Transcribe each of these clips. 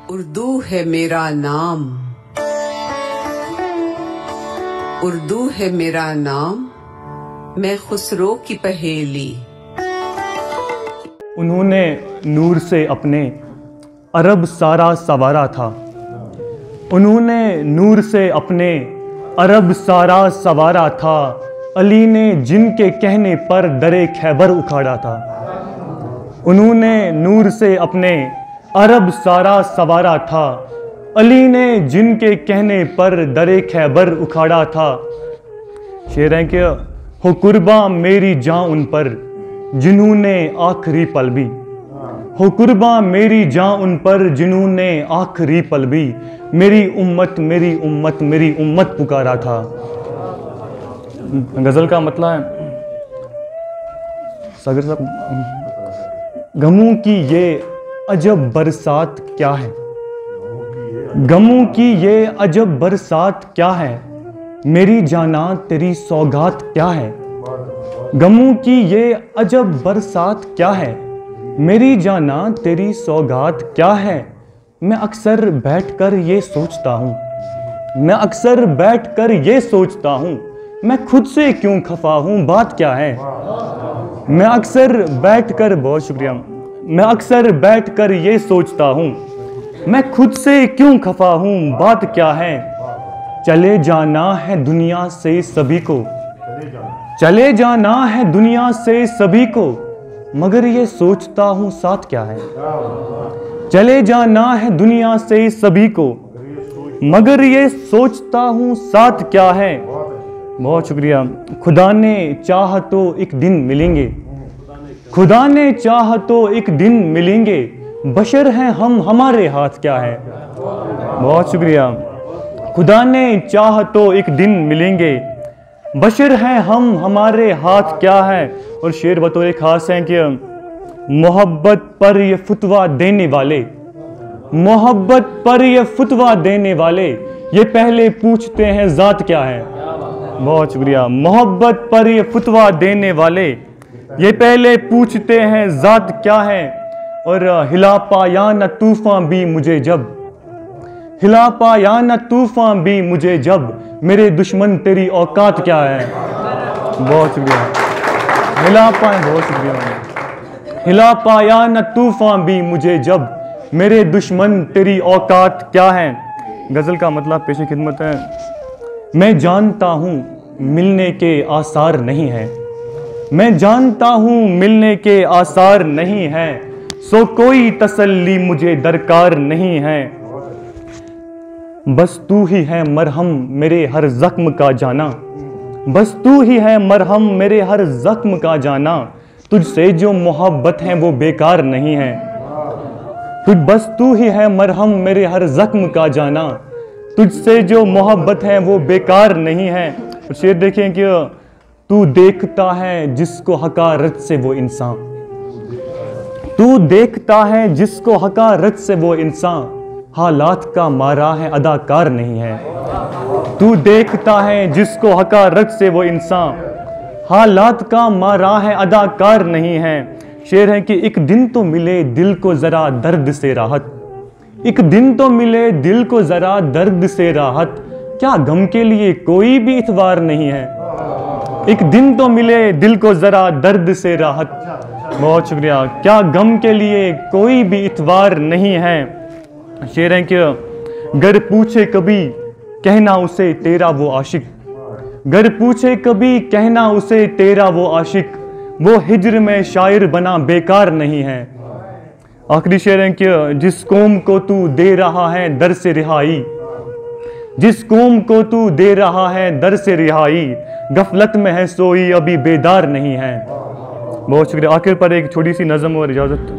اردو ہے میرا نام، اردو ہے میرا نام، میں خسرو کی پہیلی۔ انہوں نے نور سے اپنے عرب سارا سنوارا تھا، انہوں نے نور سے اپنے عرب سارا سنوارا تھا، علی نے جن کے کہنے پر در خیبر اکھاڑا تھا۔ انہوں نے نور سے اپنے عرب سارا سنوارا تھا، علی نے جن کے کہنے پر در خیبر اکھاڑا تھا۔ شعر ہے کہ ہو قرباں میری جاں ان پر جنہوں نے آخری پل بھی، ہو قرباں میری جاں ان پر جنہوں نے آخری پل بھی، میری امت میری امت میری امت پکارا تھا۔ غزل کا مطلب ہے ساگر صاحب، غموں کی یہ عجب برسات کیا ہے، غموں کی یہ عجب برسات کیا ہے، میری جانا تیری سوگات کیا ہے، غموں کی یہ عجب برسات کیا ہے، میری جانا تیری سوگات کیا ہے۔ میں اکثر بیٹھ کر یہ سوچتا ہوں، میں اکثر بیٹھ کر یہ سوچتا ہوں، میں خود سے کیوں خفا ہوں، بات کیا ہے۔ میں اکثر بیٹھ کر، بہت شکریہ، میں اکثر بیٹھ کر یہ سوچتا ہوں، میں خود سے کیوں خفا ہوں، بات کیا ہے۔ چلے جانا ہے دنیا سے سبھی کو، چلے جانا ہے دنیا سے سبھی کو، مگر یہ سوچتا ہوں ساتھ کیا ہے۔ چلے جانا ہے دنیا سے سبھی کو، مگر یہ سوچتا ہوں ساتھ کیا ہے۔ بہت شکریہ۔ خدا نے چاہ تو ایک دن ملیں گے، خدا نے چاہ تو ایک دن ملیں گے، بشر ہیں ہم ہمارے ہاتھ کیا ہے۔ بہت شکریہ۔ خدا نے چاہ تو ایک دن ملیں گے، بشر ہیں ہم ہمارے ہاتھ کیا ہے۔ اور شعر بطور خاص ہیں کہ محبت پر یہ فتویٰ دینے والے، محبت پر یہ فتویٰ دینے والے، یہ پہلے پوچھتے ہیں ذات کیا ہے۔ بہت شکریہ۔ محبت پر یہ فتویٰ دینے والے، یہ پہلے پوچھتے ہیں ذات کیا ہے۔ اور ہلا پایا نہ طوفان بھی مجھے جب، ہلا پایا نہ طوفان بھی مجھے جب، میرے دشمن تیری اوقات کیا ہے۔ بہت شکریہ۔ ہلا پایا، بہت شکریہ۔ ہلا پایا نہ طوفان بھی مجھے جب، میرے دشمن تیری اوقات کیا ہے۔ غزل کا مطلب پیش خدمت ہے۔ میں جانتا ہوں ملنے کے آثار نہیں ہیں، میں جانتا ہوں ملنے کے آثار نہیں ہیں، سو کوئی تسلی مجھے درکار نہیں ہے، بس تو ہی ہے مرہم میرے ہر زخم کا جانا، بس تو ہی ہے مرہم میرے ہر زخم کا جانا، تجھ سے جو محبت ہے وہ بیکار نہیں ہے، بس تو ہی ہے مرہم میرے ہر زخم کا جانا، تجھ سے جو محبت ہے وہ بیکار نہیں ہے۔ شعر دیکھیں کہ تو دیکھتا ہے جس کو حقارت سے وہ انسان، تو دیکھتا ہے جس کو حقارت سے وہ انسان، حالات کا مارا ہے اداکار نہیں ہے، تو دیکھتا ہے جس کو حقارت سے وہ انسان، حالات کا مارا ہے اداکار نہیں ہے۔ شعر ہے کہ ایک دن تو ملے دل کو ذرا درد سے راحت، ایک دن تو ملے دل کو ذرا درد سے راحت، کیا غم کے لیے کوئی بھی اتوار نہیں ہے، ایک دن تو ملے دل کو ذرا درد سے راحت۔ بہت شکریہ۔ کیا غم کے لیے کوئی بھی اتوار نہیں ہے۔ شعر ہے کہ گر پوچھے کبھی کہنا اسے تیرا وہ عاشق، گر پوچھے کبھی کہنا اسے تیرا وہ عاشق، وہ ہجر میں شاعر بنا بیکار نہیں ہے۔ آخری شعر ہے کہ جس قوم کو تو دے رہا ہے در سے رہائی، جس قوم کو تو دے رہا ہے در سے رہائی، غفلت میں ہے سوئی ابھی بیدار نہیں ہے۔ بہت شکریہ۔ آخر پر ایک چھوٹی سی نظم اور اجازت۔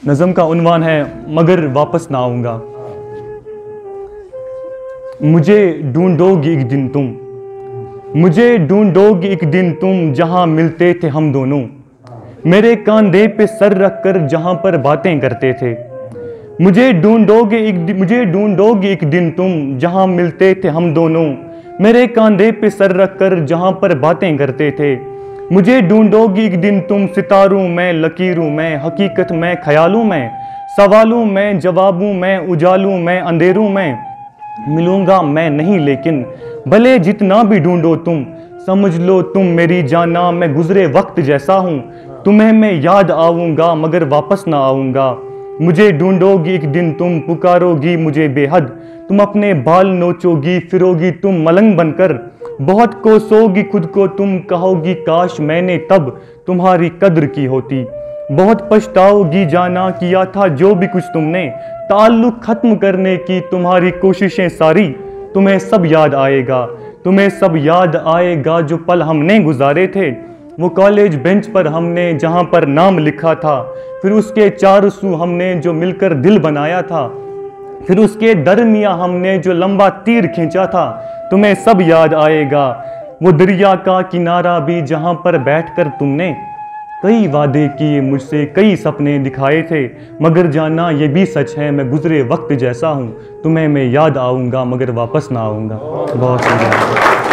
نظم کا عنوان ہے مگر واپس نہ آؤں گا۔ مجھے ڈھونڈو گی ایک دن تم، مجھے ڈھونڈو گی ایک دن تم، جہاں ملتے تھے ہم دونوں، میرے کاندھے پہ سر رکھ کر جہاں پر باتیں کرتے تھے، مجھے ڈھونڈو گے ایک دن تم، جہاں ملتے تھے ہم دونوں، میرے کاندھے پہ سر رکھ کر جہاں پر باتیں کرتے تھے، مجھے ڈھونڈو گی ایک دن تم ستاروں میں، لکیروں میں، حقیقت میں، خیالوں میں، سوالوں میں، جوابوں میں، اجالوں میں، اندھیروں میں۔ ملوں گا میں نہیں لیکن بھلے جتنا بھی ڈھونڈو تم، سمجھ لو تم میری جانا میں گزرے وقت جیسا ہوں۔ تمہیں میں یاد آؤں گا مگر واپس نہ آؤں گا۔ مجھے ڈھونڈو گی ایک دن تم، پکارو گی مجھے بے حد، تم اپنے بال نوچو گی، پھرو گی تم ملنگ بن کر، بہت کوسو گی خود کو تم، کہو گی کاش میں نے تب تمہاری قدر کی ہوتی۔ بہت پچھتاؤ گی جانا کیا تھا جو بھی کچھ تم نے، تعلق ختم کرنے کی تمہاری کوششیں ساری۔ تمہیں سب یاد آئے گا، تمہیں سب یاد آئے گا جو پل ہم نے گزارے تھے، وہ کالج بینچ پر ہم نے جہاں پر نام لکھا تھا، پھر اس کے چار سو ہم نے جو مل کر دل بنایا تھا، پھر اس کے درمیاں ہم نے جو لمبا تیر کھینچا تھا۔ تمہیں سب یاد آئے گا، وہ دریا کا کنارہ بھی جہاں پر بیٹھ کر تم نے کئی وعدے کیے مجھ سے، کئی سپنے دکھائے تھے، مگر جانا یہ بھی سچ ہے میں گزرے وقت جیسا ہوں۔ تمہیں میں یاد آؤں گا مگر واپس نہ آؤں گا۔ بہت شکریہ۔